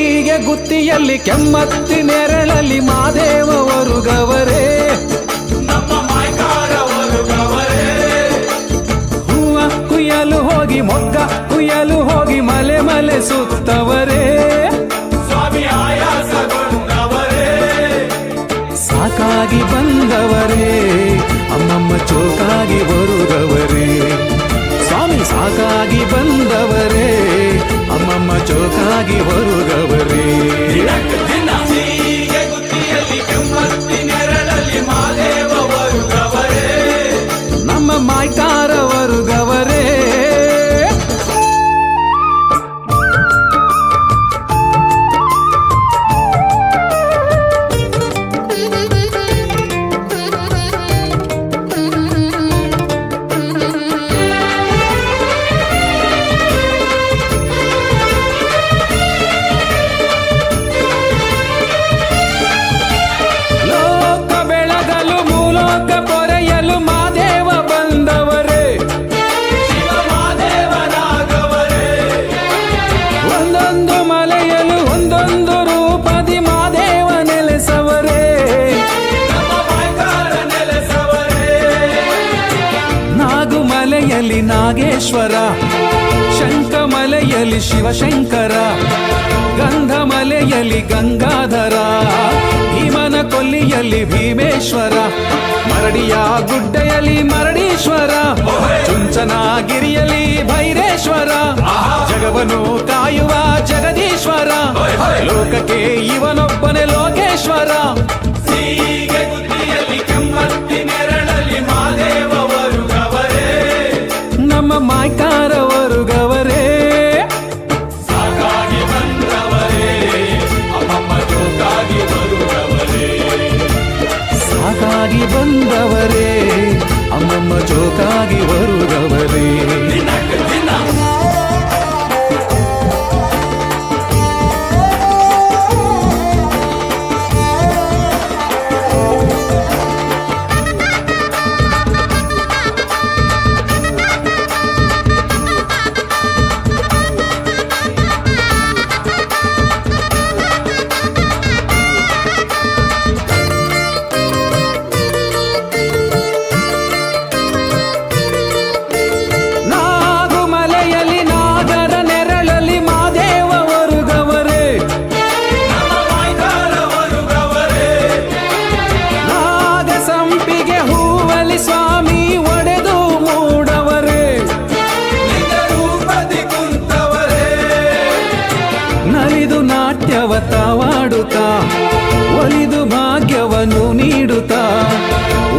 ಸೀಗೆ ಗುತ್ತಿಯಲ್ಲಿ ಕೆಮ್ಮತ್ತಿ ನೆರಳಲ್ಲಿ ಮಾದೇವರು ಗವರೇ ನಮ್ಮ ಮಾಯ್ಕಾರವರು ಗವರೇ ಹೂವ ಕುಯ್ಯಲು ಹೋಗಿ ಮೊಗ್ಗ ಕುಯ್ಯಲು ಹೋಗಿ ಮಲೆ ಮಲೆ ಸುತ್ತವರೇ ಸ್ವಾಮಿ ಆಯಾಸಗೊಂಡವರೇ ಸಾಕಾಗಿ ಬಂದವರೇ ಅಮ್ಮಮ್ಮ ಚೋಕಾಗಿ ಬರುಗವರೇ ಸ್ವಾಮಿ ಸಾಕಾಗಿ ಬಂದವರೇ ಅಮ್ಮಮ್ಮ ಚೋಕಾಗಿ ಬರುಗವರೇ ದಿನ ಸೀಗೆ ಗುತ್ತಿಯಲ್ಲಿ ಕೆಮ್ಮತ್ತಿ ನೆರಳಲ್ಲಿ ಮಾದೇವರು ಗವರೇ ನಮ್ಮ ಮಾಯ್ಕಾರವರು ಗವರೇ ಲೋಕ ಬೆಳಗಲು ಮೂಲೋಕ ಪೊರೆಯಲು ಮಾದೇವ ಬಂದವರೇ ಶಿವ ಮಾದೇವನಾಗವರೇ ಒಂದೊಂದು ಮಲೆಯಲು ಒಂದೊಂದು ರೂಪದಿ ಮಾದೇವ ನೆಲೆಸವರೇ ನಮ್ಮ ಮಾಯ್ಕಾರ ನೆಲೆಸವರೇ ನಾಗುಮಲೆಯಲ್ಲಿ ನಾಗೇಶ್ವರ ಶಂಖಮಲೆಯಲ್ಲಿ ಶಿವಶಂಕರ ಗಂಧಮಲೆಯಲ್ಲಿ ಗಂಗಾಧರ ಭೀಮನ ಕೊಲ್ಲಿಯಲ್ಲಿ ಭೀಮೇಶ್ವರ ಮರಡಿಯ ಗುಡ್ಡೆಯಲ್ಲಿ ಮರಡೀಶ್ವರ ಚುಂಚನಗಿರಿಯಲ್ಲಿ ಭೈರೇಶ್ವರ ಜಗವನ್ನು ಕಾಯುವ ಜಗದೀಶ್ವರ ಲೋಕಕ್ಕೆ ಇವನೊಬ್ಬನೇ ಲೋಕೇಶ್ವರ ಸೀಗೆ ಗುತ್ತಿಯಲ್ಲಿ ಕೆಮ್ಮತ್ತಿ ನೆರಳಲ್ಲಿ ಮಾದೇವರು ಗವರೇ ನಮ್ಮ ಮಾಯ್ಕಾರವರು ಗವರೇ ಸಾಕಾಗಿ ಬಂದವರೇ ಅಮ್ಮಮ್ಮ ಜೋಕಾಗಿ ಬರುವವರೇ ಸಾಕಾಗಿ ಬಂದವರೇ ಅಮ್ಮಮ್ಮ ಜೋಕಾಗಿ ಬರುಗವರೇ ದಿನಕ್ಕೆ ದಿನ ನಾಗುಮಲೆಯಲ್ಲಿ ನಾಗರ ನೆರಳಲ್ಲಿ ಮಾದೇವರು ಗವರೇ ನಮ್ಮ ಮಾಯ್ಕಾರವರು ಗವರೇ ನಾಗ ಸಂಪಿಗೆ ಹೂವಲಿ ಸ್ವಾಮಿ ಒಡೆದು ಮೂಡವರೇ ಲಿಂಗ ರೂಪದಿ ಕುಂತವರೇ ನಲಿದು ನಾಟ್ಯವ ತಾವಾಡುತ್ತಾ ಒಲಿದು ಭಾಗ್ಯವನ್ನು ನೀಡುತ್ತಾ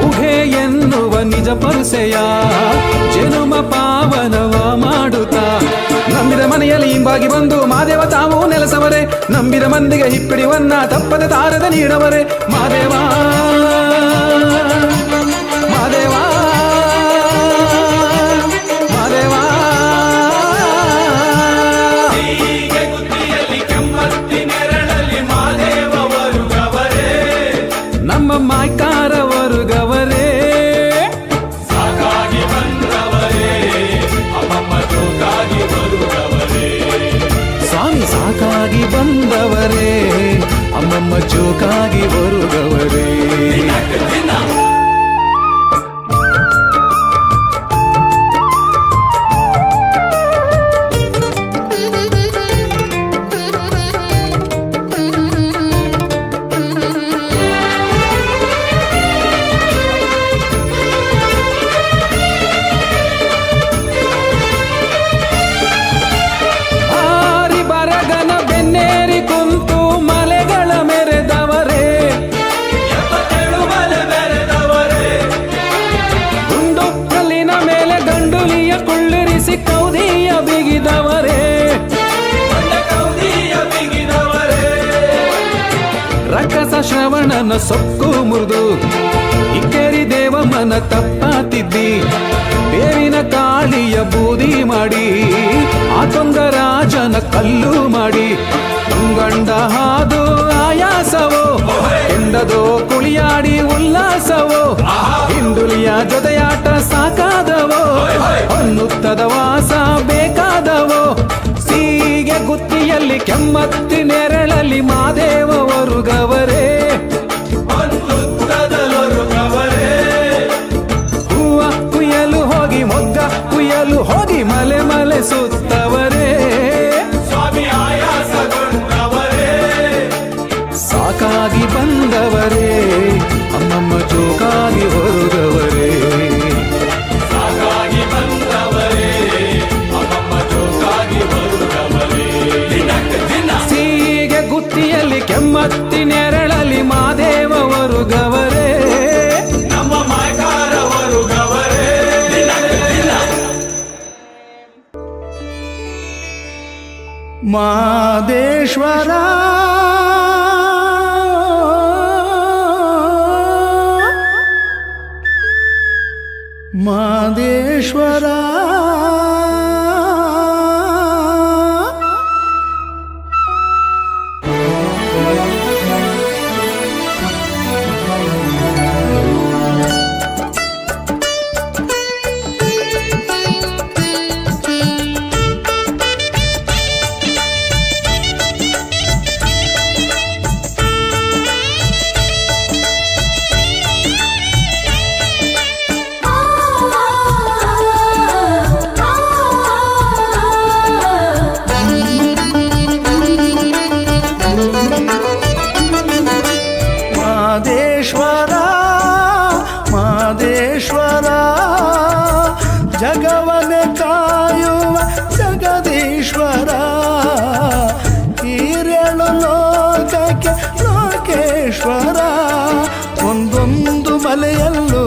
ಉಹೆ ಎನ್ನುವ ನಿಜ ಪರುಸೆಯ ಜನುಮ ಪಾವನವ ಮಾಡುತ್ತಾ ನಂಬಿದ ಮನೆಯಲ್ಲಿ ಹಿಂಬಾಗಿ ಬಂದು ಮಾದೇವ ತಾವು ನೆಲೆಸವರೇ ನಂಬಿದ ಮಂದಿಗೆ ಹಿಪ್ಪಿಡಿವನ್ನ ತಪ್ಪದೆ ತಾರದ ನೀಡವರೇ ಮಾದೇವ ಮಾದೇವ ಮಾದೇವ ಸೀಗೆ ಗುತ್ತಿಯಲ್ಲಿ ಕೆಮ್ಮತ್ತಿ ನೆರಳಲ್ಲಿ ಮಾದೇವರು ಗವರೇ ನಮ್ಮ ಮಾಯ್ಕಾರವರು ಗವರೇ ಸಾಕಾಗಿ ಬಂದವರೇ ಅಮ್ಮಮ್ಮ ಜೋಕಾಗಿ ಬರುವವರೇ ಸ್ವಾಮಿ ಸಾಕಾಗಿ ಬಂದವರೇ ಅಮ್ಮಮ್ಮ ಜೋಕಾಗಿ ಬರುಗವರೇ ದಿನಕ್ಕೆ ದಿನ ಆರಿ ಬರಗನ ಬೆನ್ನೇರಿ ಕುಂತು ಮಲೆಗಳ ಮೆರೆದವರೇ 77 ಮಲೆ ಬೆರೆದವರೇ ಗುಂಡು ಕಲ್ಲಿನ ಮೇಲೆ ಗಂಡುಲಿಯ ಕುಳ್ಳಿರಿಸಿ ಕೌದಿಯ ಬಿಗಿದವರೇ ಬಂಡ ಕೌದಿಯ ಬಿಗಿದವರೇ ರಕ್ಕಸ ಶ್ರವಣನ ಸೊಕ್ಕು ಮುರಿದು ಇಕ್ಕೇರಿ ದೇವ ಮನ ತಪ್ಪಾತಿದ್ದಿ ಬೇವಿನ ಕಾಳಿಯ ಬೂದಿ ಮಾಡಿ ಆ ತುಂಗರಾಜನ ಕಲ್ಲು ಮಾಡಿ ಗಂಡ ಹಾದು ಆಯಾಸವೋ ಕೆಂಡದೋ ಕುಳಿಯಾಡಿ ಉಲ್ಲಾಸವೋ ಹಿಂಡುಲಿಯ ಜೊತೆಯಾಟ ಸಾಕಾದವೋ ಅನ್ನುತ್ತದ ವಾಸ ಬೇಕಾದವೋ ಸೀಗೆ ಗುತ್ತಿಯಲ್ಲಿ ಕೆಮ್ಮತ್ತಿ ನೆರಳಲ್ಲಿ ಮಾದೇವರು ಗವರೇ ಹೂವ ಕುಯ್ಯಲು ಹೋಗಿ ಮೊಗ್ಗ ಕುಯ್ಯಲು ಹೋಗಿ ಮಲೆ ಮಲೆ ಸುತ್ತವರೇ ಸ್ವಾಮಿ ಆಯಾಸಗೊಂಡವರೇ ಸಾಕಾಗಿ ಬಂದವರೇ ಅಮ್ಮಮ್ಮ ಜೋಕಾಗಿ ಹೊರಗವರೇ ಸಾಕಾಗಿ ಬಂದವರೇ ಅಮ್ಮಮ್ಮ ಜೋಕಾಗಿ ಬರುತ್ತವರೇ ಸೀಗೆ ಗುತ್ತಿಯಲ್ಲಿ ಕೆಮ್ಮತ್ತಿ ನೆರಳಲಿ ಮಾದೇವರು ಗವರೇ ನಮ್ಮ ಮಾಯಕಾರವರು ಗವರೇ ಮಾದೇಶ್ವರ ಮಾದೇಶ್ವರ ಮಾದೇಶ್ವರ ಮಾದೇಶ್ವರ ಜಗವನೆ ಕಾಯುವ ಜಗದೀಶ್ವರ ಈರೇಳು ಲೋಕಕ್ಕೆ ಲೋಕೇಶ್ವರ ಒಂದೊಂದು ಮಲೆಯಲ್ಲೂ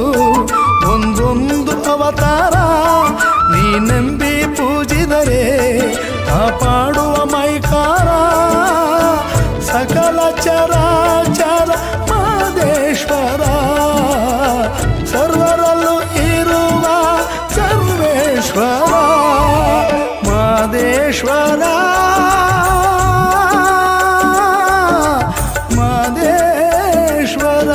ಒಂದೊಂದು ಅವತಾರ ನೀನೆಂಬಿ ಪೂಜಿದರೆ ಕಾಪಾಡುವ ಮೈಕಾರ ಸಕಲ ಚರಾಚರ ಮಾದೇಶ್ವರ ಸರ್ವರಲ್ಲೂ ಇರುವ ಸರ್ವೇಶ್ವರ ಮಾದೇಶ್ವರ ಮಾದೇಶ್ವರ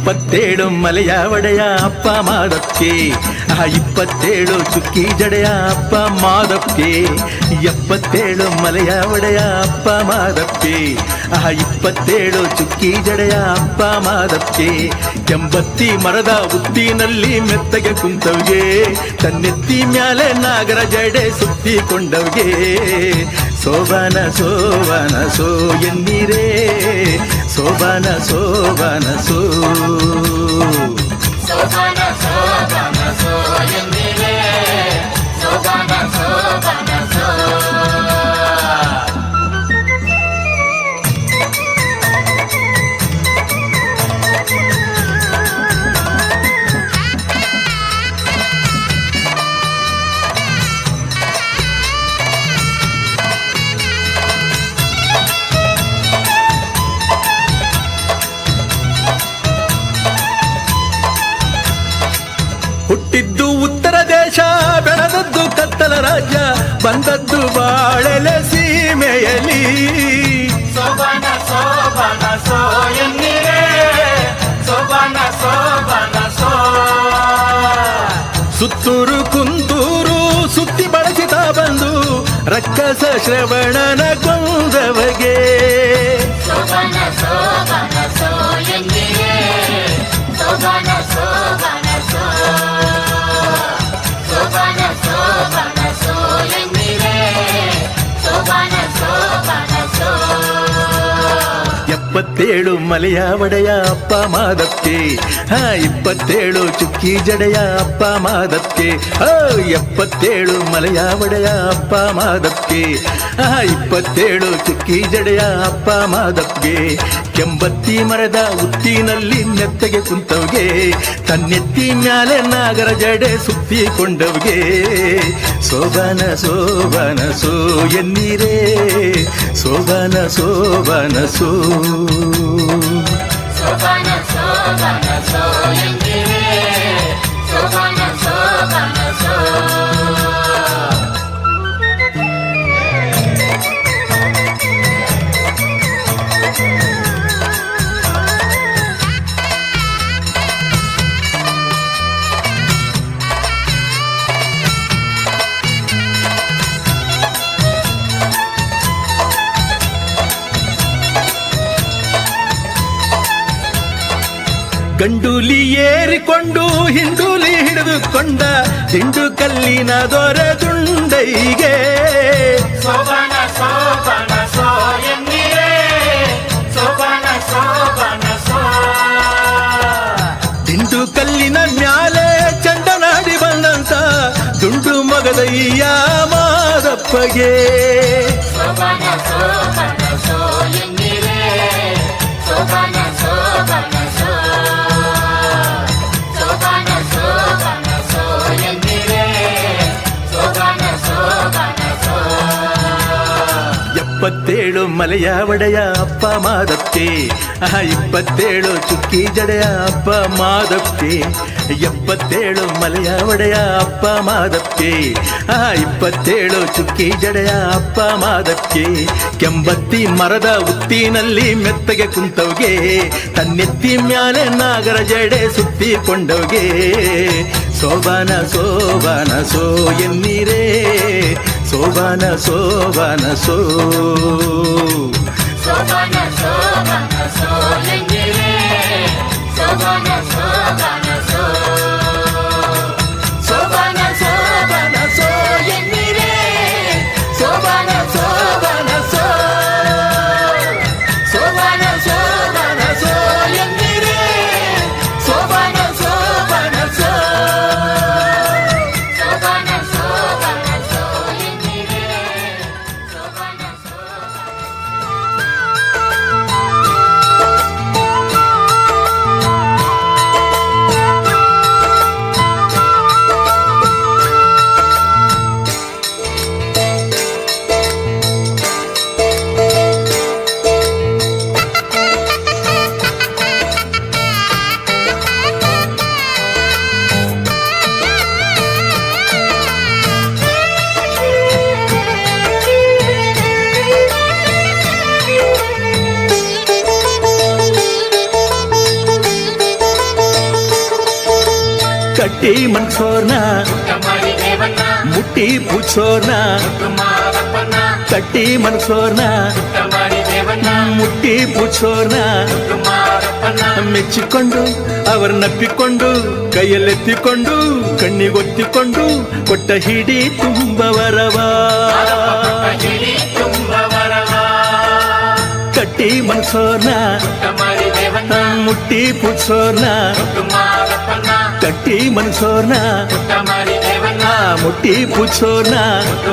27 ಮಲೆಯ ಒಡೆಯ ಅಪ್ಪ ಮಾದಪ್ಗೆ 27 ಚುಕ್ಕಿ ಜಡೆಯ ಅಪ್ಪ ಮಾದಪ್ಗೆ 77 ಮಲೆಯ ಒಡೆಯ ಅಪ್ಪ ಮಾದಪ್ಗೆ 27 ಚುಕ್ಕಿ ಜಡೆಯ ಅಪ್ಪ ಮಾದಪ್ಗೆ ಕೆಂಬತ್ತಿ ಮರದ ಉತ್ತಿನಲ್ಲಿ ಮೆತ್ತಗೆ ಕುಂತವ್ಗೆ ತನ್ನೆತ್ತಿ ಮ್ಯಾಲೆ ನಾಗರ ಜಡೆ ಸುತ್ತಿಕೊಂಡವ್ಗೆ ಸೋಬಾನ ಸೋಬಾನ ಸೋ ಎನ್ನೀರೇ ಸೋಬಾನ ಸೋಬಾನ ಸೋ ಸೋಬಾನ ಸೋಬಾನ ಸೋ ಎಂದಿರೆ ಸೋಬಾನ ಸೋಬಾನ ಸೋ ಹುಟ್ಟಿದ್ದು ಉತ್ತರ ದೇಶ ಬೆಳೆದದ್ದು ಕತ್ತಲ ರಾಜ್ಯ ಬಂದದ್ದು ಬಾಳೆಲೆ ಸೀಮೆಯಲ್ಲಿ ಸೋಬಾನ ಸೋಬಾನ ಸೋ ಎಂದಿರೆ ಸೋಬಾನ ಸೋಬಾನ ಸೋ ಸುತ್ತೂರು ಕುಂತೂರು ಸುತ್ತಿ ಬಳಸಿದ ಬಂದು ರಕ್ಕಸ ಶ್ರವಣನ ಕೊಂದವಗೆ ಸೋಬಾನ ಸೋಬಾನ ಸೋ ಎಂದಿರೆ ಸೋಬಾನ ಸೋಬಾನ ಸೋ ಸೋಬಾನ ಸೋಬಾನ ಸೋ ಎಂದಿರೆ ಸೋಬಾನ ಸೋಬಾನ ಸೋ 77 ಮಲೆಯ ಒಡೆಯ ಅಪ್ಪ ಮಾದಪ್ಗೆ 27 ಚುಕ್ಕಿ ಜಡೆಯ ಅಪ್ಪ ಮಾದಪ್ಗೆ 77 ಮಲೆಯ ಒಡೆಯ ಅಪ್ಪ ಮಾದಪ್ಗೆ 27 ಚುಕ್ಕಿ ಜಡೆಯ ಅಪ್ಪ ಮಾದಪ್ಗೆ ಕೆಂಬತ್ತಿ ಮರದ ಉತ್ತಿನಲ್ಲಿ ನೆತ್ತಗೆ ಕುಂತವ್ಗೆ ತನ್ನೆತ್ತಿ ಮ್ಯಾಲೆ ನಾಗರ ಜಡೆ ಸುತ್ತಿಕೊಂಡವ್ಗೆ ಸೋಬಾನ ಸೋಬಾನ ಸೋ ಎನ್ನೀರೇ ಸೋಬಾನ ಸೋಬಾನ ಸೋ ಸೋಬಾನ ಸೋಬಾನ ಸೋ ಎಂದಿರೆ ಸೋಬಾನ ಸೋಬಾನ ಸೋ ಗಂಡೂಲಿ ಏರಿಕೊಂಡು ಹಿಂಡೂಲಿ ಹಿಡಿದುಕೊಂಡ ದಿಂಡು ಕಲ್ಲಿನ ದೊರೆ ದುಂಡೈಗೆ ಸೋಬಾನ ಸೋಬಾನ ಸೋ ಎಂದಿರೆ ಸೋಬಾನ ಸೋಬಾನ ಸೋ ದಿಂಡು ಕಲ್ಲಿನ ಮ್ಯಾಲೆ ಚಂಡನಾಡಿ ಬಂದಂತ ದುಂಡು ಮಗದಯ್ಯ ಮಾದಪ್ಪಗೆ ಸೋಬಾನ ಸೋಬಾನ ಸೋ ಎಂದಿರೆ ಸೋಬಾನ ಸೋಬಾನ ಸೋ ಸೋಬಾನ ಸೋಬಾನ ಸೋ ಎಂದಿರೆ ಸೋಬಾನ ಸೋಬಾನ ಸೋ 77 ಮಲೆಯ ಒಡೆಯ ಅಪ್ಪ ಮಾದಪ್ಗೆ 27 ಚುಕ್ಕಿ ಜಡೆಯ ಅಪ್ಪ ಮಾದಪ್ಗೆ 77 ಮಲೆಯ ಒಡೆಯ ಅಪ್ಪ ಮಾದಪ್ಗೆ 27 ಚುಕ್ಕಿ ಜಡೆಯ ಅಪ್ಪ ಮಾದಪ್ಗೆ ಕೆಂಬತ್ತಿ ಮರದ ಉತ್ತಿನಲ್ಲಿ ಮೆತ್ತಗೆ ಕುಂತವ್ಗೆ ತನ್ನೆತ್ತಿ ಮ್ಯಾಲೆ ನಾಗರ ಜಡೆ ಸುತ್ತಿಕೊಂಡವ್ಗೆ ಸೋಬಾನ ಸೋಬಾನ ಸೋ ಎನ್ನೀರೇ ಸೋಬಾನ ಸೋಬಾನ ಸೋ ಸೋಬಾನ ಸೋಬಾನ ಸೋ ಎಂದಿರೆ ಸೋಬಾನ ಸೋಬಾನ ಸೋ ಸೋಬಾನ ಸೋಬಾನ ಸೋ ಎಂದಿರೆ ಸೋಬಾನ ಸೋಬಾನ ಸೋ ಸೋಬಾನ ಸೋಬಾನ ಸೋ ಎಂದಿರೆ ಸೋಬಾನ ಸೋಬಾನ ಸೋ ಸೋಬಾನ ಸೋಬಾನ ಸೋ ಎಂದಿರೆ ಸೋಬಾನ ಸೋಬಾನ ತಟ್ಟಿ ಮನ್ಸೋರ್ನ ಮಾಡಿ ದೇವನ್ನ ಮುಟ್ಟಿ ಪೂಜೋರ್ನ ಮಾರಪ್ಪನ ತಟ್ಟಿ ಮನ್ಸೋರ್ನ ಮಾಡಿ ದೇವನ್ನ ಮುಟ್ಟಿ ಪೂಜೋರ್ನ ಮಾರಪ್ಪನ ಮೆಚ್ಚಿಕೊಂಡು ಅವರನ್ನಪ್ಪಿಕೊಂಡು ಕೈಯಲ್ಲೆತ್ತಿಕೊಂಡು ಕಣ್ಣಿಗೊತ್ತಿಕೊಂಡು ಕೊಟ್ಟ ಹಿಡಿ ತುಂಬ ವರವ ಹಿಡಿ ತುಂಬ ವರವ ತಟ್ಟಿ ಮನ್ಸೋರ್ನ ಮಾಡಿ ದೇವನ್ನ ಮುಟ್ಟಿ ಪೂಜೋರ್ನ ಮಾರಪ್ಪನ ತಟ್ಟಿ ಮನ್ಸೋರ್ನ ಮಾಡಿ ದೇವನ್ನ ಮುಟ್ಟಿ ಪೂಜೋರ್ನ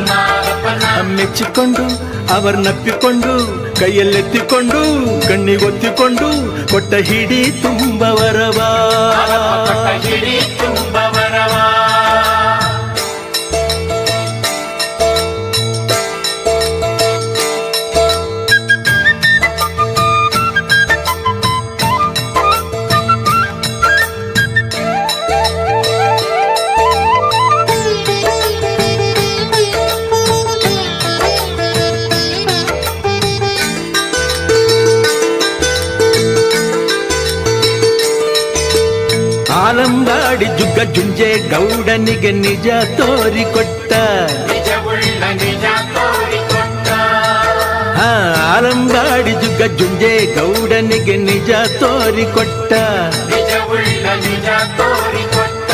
ಮಾರಪ್ಪನ ಮೆಚ್ಚಿಕೊಂಡು ಅವರನ್ನಪ್ಪಿಕೊಂಡು ಕೈಯಲ್ಲೆತ್ತಿಕೊಂಡು ಕಣ್ಣಿಗೊತ್ತಿಕೊಂಡು ಕೊಟ್ಟ ಹಿಡಿ ತುಂಬ ವರವ ಹಿಡಿ ತುಂಬ ವರವ ಆಲಂಗಾಡಿ ಜುಗ್ಗ ಜುಂಜೆ ಗೌಡನಿಗೆ ನಿಜ ತೋರಿಕೊಟ್ಟ ನಿಜವುಳ್ಳ ನಿಜ ತೋರಿಕೊಟ್ಟ ಆಲಂಗಾಡಿ ಜುಗ್ಗ ಜುಂಜೆ ಗೌಡನಿಗೆ ನಿಜ ತೋರಿಕೊಟ್ಟ ನಿಜವುಳ್ಳ ನಿಜ ತೋರಿಕೊಟ್ಟ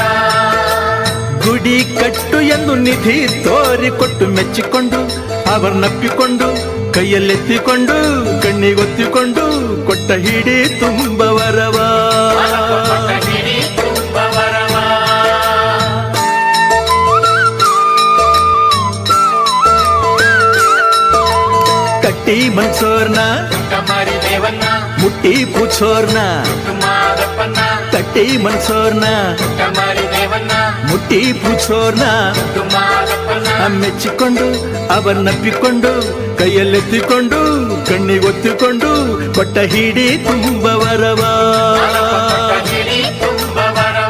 ಗುಡಿ ಕಟ್ಟು ಎಂದು ನಿಧಿ ತೋರಿಕೊಟ್ಟು ಮೆಚ್ಚಿಕೊಂಡು ಅವರನ್ನಪ್ಪಿಕೊಂಡು ಕೈಯಲ್ಲೆತ್ತಿಕೊಂಡು ಕಣ್ಣಿಗೊತ್ತಿಕೊಂಡು ಕೊಟ್ಟ ಹಿಡಿ ತುಂಬ ವರವ ಹಿಡಿ ತುಂಬ ವರವ ತಟ್ಟಿ ಮನ್ಸೋರ್ನ ಮಾಡಿ ದೇವನ್ನ ಮುಟ್ಟಿ ಪೂಜೋರ್ನ ಮಾರಪ್ಪನ ತಟ್ಟಿ ಮನ್ಸೋರ್ನ ಮಾಡಿ ದೇವನ್ನ ಮುಟ್ಟಿ ಪೂಜೋರ್ನ ಮಾರಪ್ಪನ ಮೆಚ್ಚಿಕೊಂಡು ಅವರನ್ನಪ್ಪಿಕೊಂಡು ಕೈಯಲ್ಲೆತ್ತಿಕೊಂಡು ಕಣ್ಣಿಗೊತ್ತಿಕೊಂಡು ಕೊಟ್ಟ ಹಿಡಿ ತುಂಬ ವರವ ಹಿಡಿ ತುಂಬ ವರವ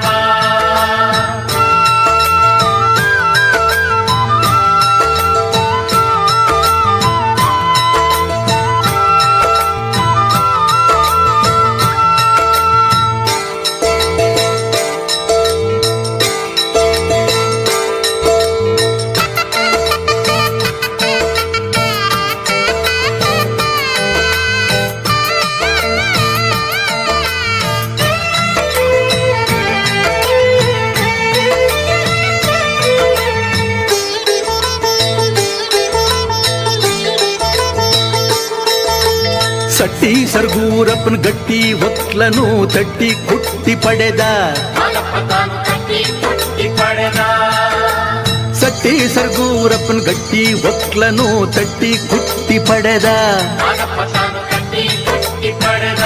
ಸಟ್ಟಿ ಸರ್ಗೂರಪ್ಪನ ಗಟ್ಟಿ ಒಕ್ಲನು ತಟ್ಟಿ ಕುಟ್ಟಿ ಪಡೆದ ಮಾನಪ್ಪ ತಾನು ಕಟ್ಟಿ ಕುಟ್ಟಿ ಪಡೆದ ಸಟ್ಟಿ ಸರ್ಗೂರಪ್ಪನ ಗಟ್ಟಿ ಒಕ್ಲನು ತಟ್ಟಿ ಕುಟ್ಟಿ ಪಡೆದ ಮಾನಪ್ಪ ತಾನು ಕಟ್ಟಿ ಕುಟ್ಟಿ ಪಡೆದ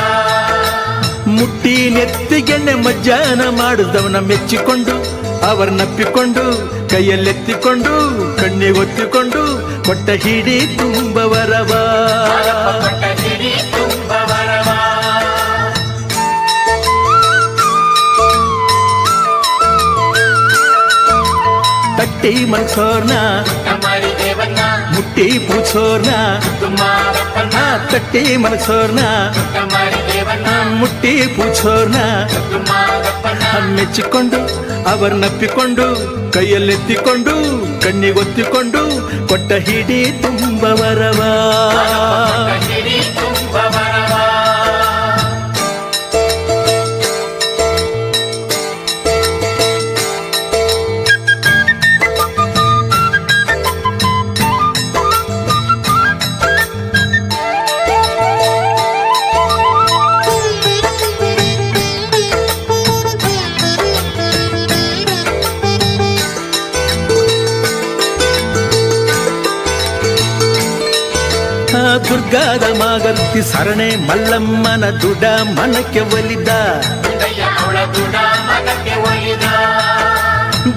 ಮುಟ್ಟಿ ನೆತ್ತಿಗೆಣ್ಣೆ ಮಜ್ಜಾನ ಮಾಡಿದವನ ಮೆಚ್ಚಿಕೊಂಡು ಅವರನ್ನಪ್ಪಿಕೊಂಡು ಕೈಯಲ್ಲೆತ್ತಿಕೊಂಡು ಕಣ್ಣಿಗೊತ್ತಿಕೊಂಡು ಕೊಟ್ಟ ಹಿಡಿ ತುಂಬ ವರವ ಕೊಟ್ಟ ಹಿಡಿ ತುಂಬ ವರವ ತಟ್ಟಿ ಮನ್ಸೋರ್ನ ಮಾಡಿ ದೇವನ್ನ ಮುಟ್ಟಿ ಪೂಜೋರ್ನ ಮಾರಪ್ಪನ ತಟ್ಟಿ ಮನ್ಸೋರ್ನ ಮಾಡಿ ದೇವನ್ನ ಮುಟ್ಟಿ ಪೂಜೋರ್ನ ಮಾರಪ್ಪನ ಮೆಚ್ಚಿಕೊಂಡು ಅವರನ್ನಪ್ಪಿಕೊಂಡು ಕೈಯಲ್ಲೆತ್ತಿಕೊಂಡು ಕಣ್ಣಿಗೊತ್ತಿಕೊಂಡು ಕೊಟ್ಟ ಹಿಡಿ ತುಂಬ ವರವ ಹಿಡಿ ತುಂಬ ವರವ ದುರ್ಗಾದ ಮಾಗರ್ತಿ ಸರಣೆ ಮಲ್ಲಮ್ಮನ ದುಡ ಮನಕ್ಕೆ ಒಲಿದ ಅವಳ ದುಡ ಮನಕ್ಕೆ ಒಲಿದ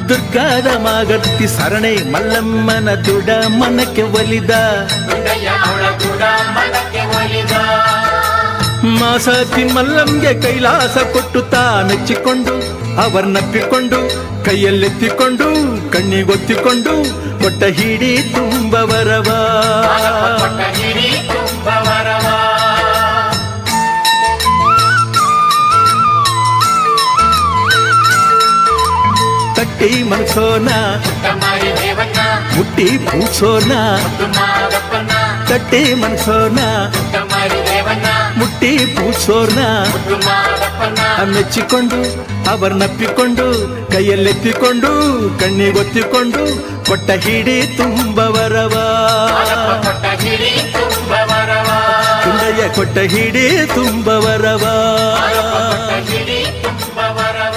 ದುರ್ಗಾದ ಮಾಗರ್ತಿ ಸರಣೆ ಮಲ್ಲಮ್ಮನ ದುಡ ಮನಕ್ಕೆ ಒಲಿದ ಅವಳ ದುಡ ಮನಕ್ಕೆ ಒಲಿದ ಮಾಸತಿ ಮಲ್ಲಂಗೆ ಕೈಲಾಸ ಕೊಟ್ಟು ತಾ ಮೆಚ್ಚಿಕೊಂಡು ಅವರನ್ನಪ್ಪಿಕೊಂಡು ಕೈಯಲ್ಲೆತ್ತಿಕೊಂಡು ಕಣ್ಣಿಗೊತ್ತಿಕೊಂಡು ಕೊಟ್ಟ ಹಿಡಿ ತುಂಬ ವರವ ಕೊಟ್ಟ ಹಿಡಿ ತುಂಬ ವರವ ಕಟ್ಟಿ ಮನಸೋನ ತಮ್ಮರಿ ದೇವಣ್ಣ ಮುಟ್ಟಿ ಪೂಸೋನ ಮಾದಪ್ಪನ ಕಟ್ಟಿ ಮನಸೋನ ತಮ್ಮರಿ ದೇವಣ್ಣ ಮುಟ್ಟಿ ಪೂಸೋರ್ನ ಮಾದಪ್ಪನ ಮೆಚ್ಚಿಕೊಂಡು ಅವರ್ನಪ್ಪಿಕೊಂಡು ಕೈಯಲ್ಲೆತ್ತಿಕೊಂಡು ಕಣ್ಣಿಗೊತ್ತಿಕೊಂಡು ಕೊಟ್ಟ ಹಿಡಿ ತುಂಬವರವ ಕೊಟ್ಟ ಹಿಡಿ ತುಂಬವರವ ಕುಂಡಯ್ಯ ಕೊಟ್ಟ ಹಿಡಿ ತುಂಬವರವ ಕೊಟ್ಟ ಹಿಡಿ ತುಂಬವರವ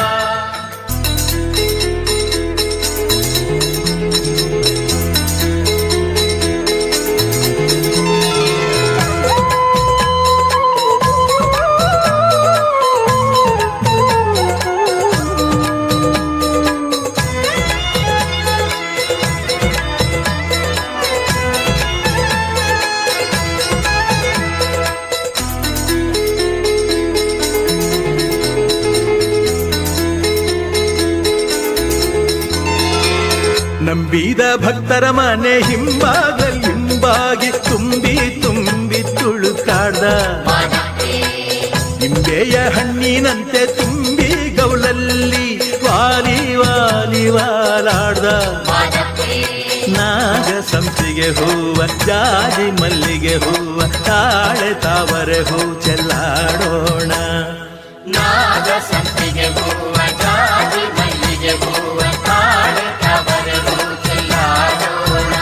ನಂಬಿದ ಭಕ್ತರ ಮನೆ ಹಿಂಬಾಗಿ ತುಂಬಿ ತುಂಬಿ ತುಳುಕಾಡ್ದ ನಿಂಬೆಯ ಹಣ್ಣಿನಂತೆ ತುಂಬಿ ಗೌಲಲ್ಲಿ ವಾಲಿ ವಾಲಿ ವಾಲಾಡ್ದ ನಾಗ ಸಂಪಿಗೆ ಹೂವ ಜಾಜಿ ಮಲ್ಲಿಗೆ ಹೂವ ತಾಳೆ ತಾವರೆ ಹೂ ಚೆಲ್ಲಾಡೋಣ ನಾಗ ಸಂಪಿಗೆ ಹೂವ ಜಾಜಿ ಮಲ್ಲಿಗೆ ಹೂವ ತಾಳೆ ತಾವರೆ ಹೂ ಚೆಲ್ಲಾಡೋಣ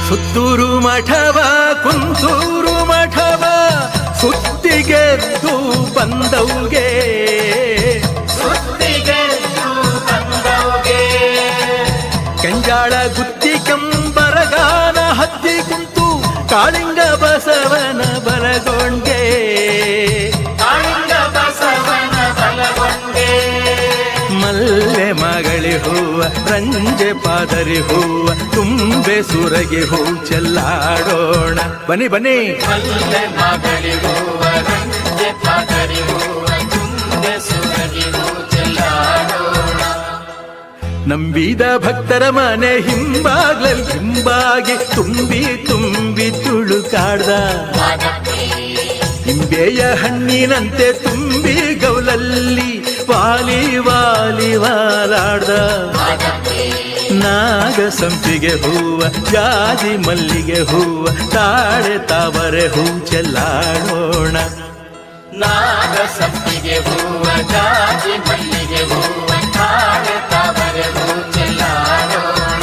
ಸುತ್ತೂರು ಮಠವ ಕುಂತೂರು ಮಠವ ಸುತ್ತಿಗೆದ್ದು ಬಂದವ್ಗೆ ಸುತ್ತಿಗೆದ್ದು ಬಂದವ್ಗೆ ಕೆಂಜಾಳ ಗುತ್ತಿ ಕಂಬರಗಾನ ಹತ್ತಿ ಕುಂತು ಕಾಳಿಂಗ ಬಸವನ ಬಲಗೊಂಡೆ ಕಾಳಿಂಗ ಬಸವನ ಬಲಗೊಂಡೆ ಮಲ್ಲೆ ಮಗಳಿ ಹೂವ ರಂಜೆ ಪಾದರಿ ಹೂವ ತುಂಬೆ ಸುರಗಿ ಹೂ ಚೆಲ್ಲಾಡೋಣ ಬನ್ನಿ ಬನ್ನಿ ಮಲ್ಲೆ ಮಗಳಿ ಹೂವ ರಂಜೆ ಪಾದರಿ ಹೂವ ತುಂಬೆ ಸುರಗಿ ಹೂ ಚೆಲ್ಲಾಡೋಣ ನಂಬಿದ ಭಕ್ತರ ಮನೆ ಹಿಂಬಾಗಿ ತುಂಬಿ ತುಂಬಿ ತುಳುಕಾಡ್ದ ನಿಂಬೆಯ ಹಣ್ಣಿನಂತೆ ತುಂಬಿ ಗೌಲಲ್ಲಿ ವಾಲಿ ವಾಲಿ ವಾಲಾಡ್ದ ನಾಗ ಸಂಪಿಗೆ ಹೂವ ಜಾಜಿ ಮಲ್ಲಿಗೆ ಹೂವ ತಾಳೆ ತಾವರೆ ಹೂ ಚೆಲ್ಲಾಡೋಣ ನಾಗ ಸಂಪಿಗೆ ಹೂವ ಜಾಜಿ ಮಲ್ಲಿಗೆ ಹೂವ ತಾಳೆ ತಾವರೆ ಹೂ ಚೆಲ್ಲಾಡೋಣ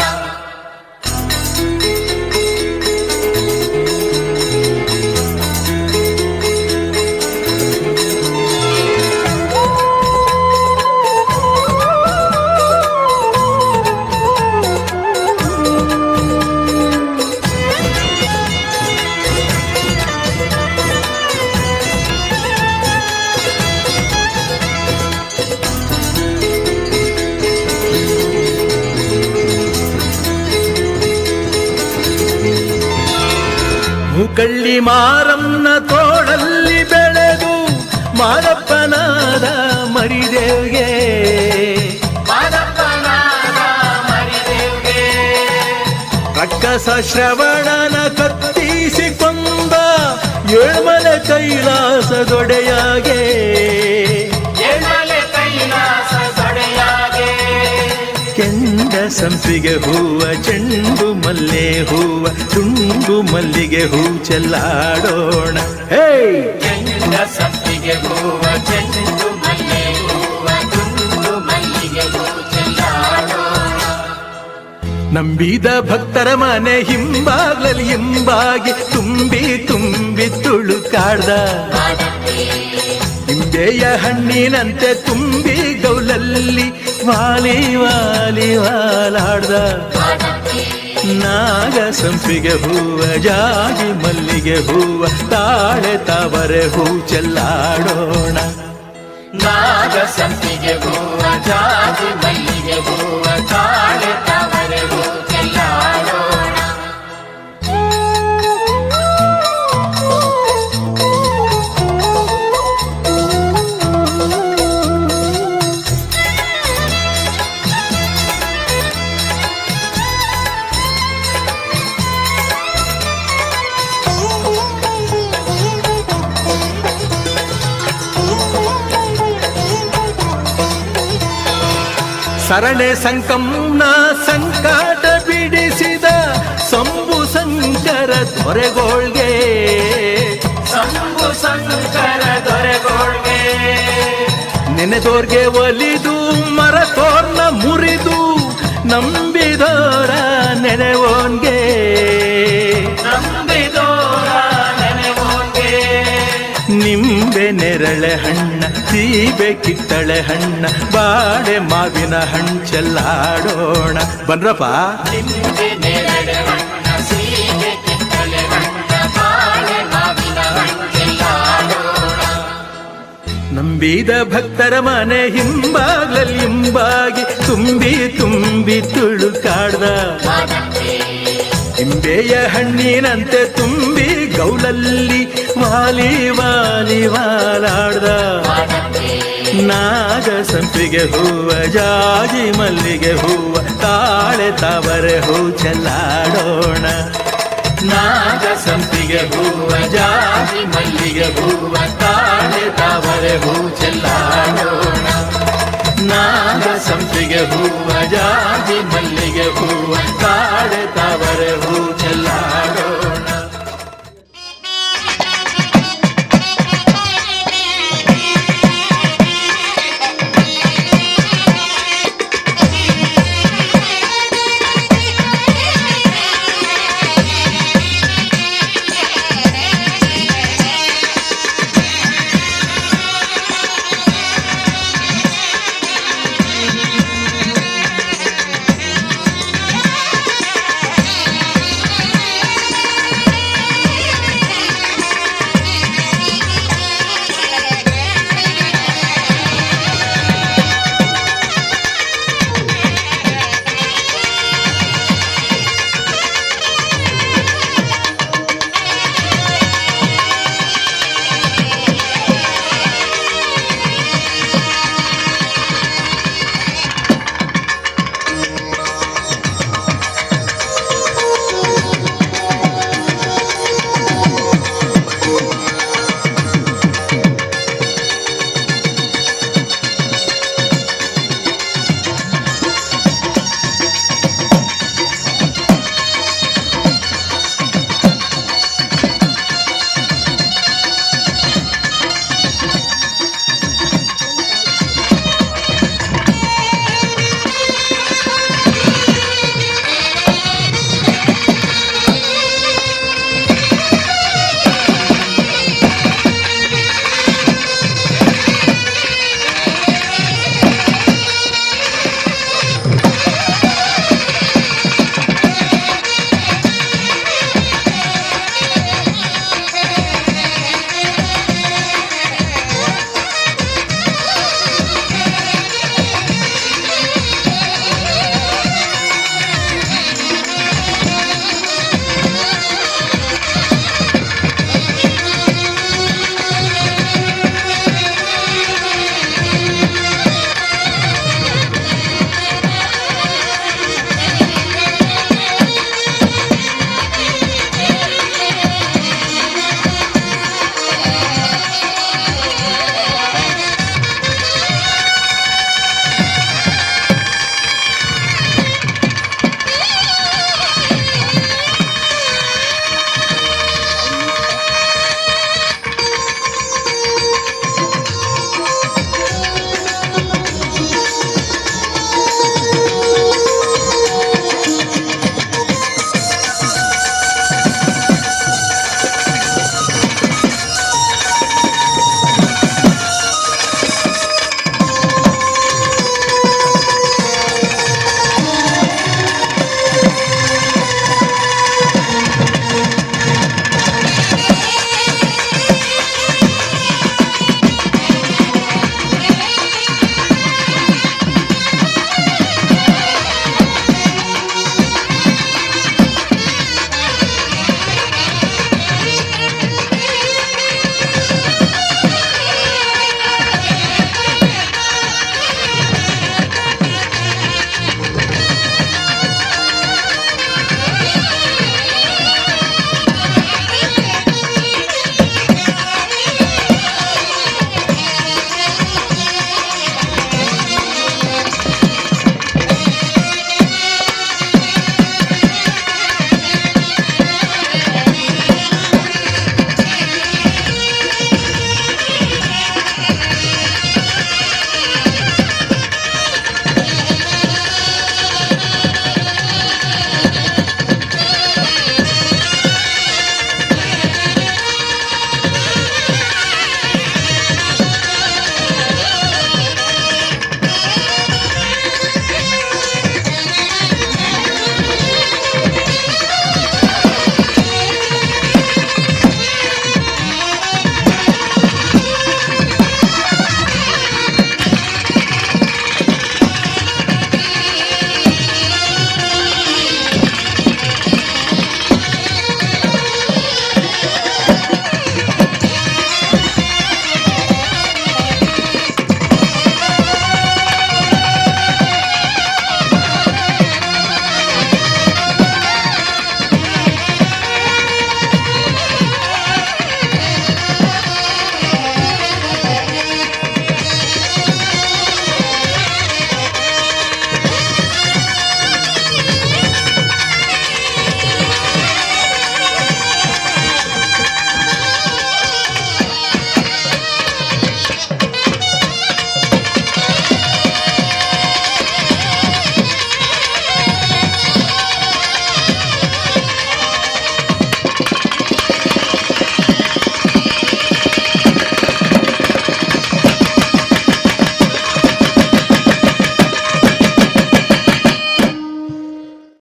ಮೂಕಳ್ಳಿ ಮಾರಮ್ಮನ ತೋಳಲ್ಲಿ ಬೆಳೆದು ಮಾರಪ್ಪನಾದ ಮರಿದೇವ್ಗೆ ಮಾದಪ್ಪನಾದ ಮರಿದೇವ್ಗೆ ರಕ್ಕಸ ಶ್ರವಣನ ಕತ್ತಿಸಿ ಕೊಂದ ಏಳ್ಮಲೆ ಕೈಲಾಸದೊಡೆಯಾಗೆ ಏಳ್ಮಲೆ ಕೈಲಾಸ ದೊಡೆಯಾಗೆ ಕೆಂಡ ಸಂಪಿಗೆ ಹೂವ ಚೆಂಡು ಮಲ್ಲೆ ಹೂವ ತುಂಡು ಮಲ್ಲಿಗೆ ಹೂ ಚೆಲ್ಲಾಡೋಣ ಹೇ ಚೆಂಡ ಸಂಪಿಗೆ ಹೂವ ಚೆಂಡು ಮಲ್ಲೆ ಹೂವ ತುಂಡು ಮಲ್ಲಿಗೆ ಹೂ ಚೆಲ್ಲಾಡೋಣ ನಂಬಿದ ಭಕ್ತರ ಮನೆ ಹಿಂಬಾಗಿ ತುಂಬಿ ತುಂಬಿ ತುಳುಕಾಡ್ದ ನಿಂಬೆಯ ಹಣ್ಣಿನಂತೆ ತುಂಬಿ ಗೌಲಲ್ಲಿ ವಾಲಿ ವಾಲಿ ವಾಲಾಡ್ದ ನಾಗ ಸಂಪಿಗೆ ಹೂವ ಜಾಜಿ ಮಲ್ಲಿಗೆ ಹೂವ ತಾಳೆ ತಾವರೆ ಹೂ ಚೆಲ್ಲಾಡೋಣ ನಾಗ ಸಂಪಿಗೆ ಹೂವ ಜಾಜಿ ಮಲ್ಲಿಗೆ ಹೂವ ತಾಳೆ ತಾವರೆ ಹೂ ಚೆಲ್ಲಾಡೋಣ ಸರಣೆ ಸಂಕಂನ ಸಂಕಟ ಬಿಡಿಸಿದ ಸಂಬು ಶಂಕರ ದೊರೆಗೋಳ್ಗೆ ಶಂಭು ಶಂಕರ ದೊರೆಗೋಳ್ಗೆ ನೆನೆದೋರ್ಗೆ ಒಲಿದು ಮರತೋರ್ನ ಮುರಿದು ನಂಬಿದೋರ ನೆನೆವೋನ್ಗೆ ನಂಬಿದೋರ ನೆನೆವೋನ್ಗೆ ನಿಂಬೆ ನೆರಳೆ ಹಣ್ಣ ಸೀಬೆ ಕಿತ್ತಳೆ ಹಣ್ಣ ಬಾಳೆ ಮಾವಿನ ಹಣ್ಣು ಚೆಲ್ಲಾಡೋಣ ಬನ್ರಪ್ಪ. ನಿಂಬೆ ನೇರಳೆ ಹಣ್ಣ ಸೀಬೆ ಕಿತ್ತಳೆ ಹಣ್ಣ ಬಾಳೆ ಮಾವಿನ ಹಣ್ಣೆಲ್ಲಾಡೋಣ. ನಂಬಿದ ಭಕ್ತರ ಮನೆ ಹಿಂಬಾಗ್ಲಲ್ಲಿ ಹಿಂಬಾಗಿ ತುಂಬಿ ತುಂಬಿ ತುಳುಕಾಡ್ದ ಹಿಂಬೆಯ ಹಣ್ಣಿನಂತೆ ತುಂಬಿ ಗೌಲಲ್ಲಿ ವಾಲಿ ವಾಲಿ ವಾಲಾಡ್ದ ನಾಗ ಸಂಪಿಗೆ ಹೂವ ಜಾಜಿ ಮಲ್ಲಿಗೆ ಹೂವ ತಾಳೆ ತಾವರೆ ಹೂ ಚೆಲ್ಲಾಡೋಣ. ನಾಗ ಸಂಪಿಗೆ ಹೂವ ಜಾಜಿ ಮಲ್ಲಿಗೆ ಹೂವ ತಾಳೆ ತಾವರೆ ಹೂ ಚೆಲ್ಲಾಡೋಣ. ನಾಗ ಸಂಪಿಗೆ ಹೂವ ಜಾಜಿ ಮಲ್ಲಿಗೆ ಹೂವ ತಾಳೆ ತಾವರೆ ಹೂ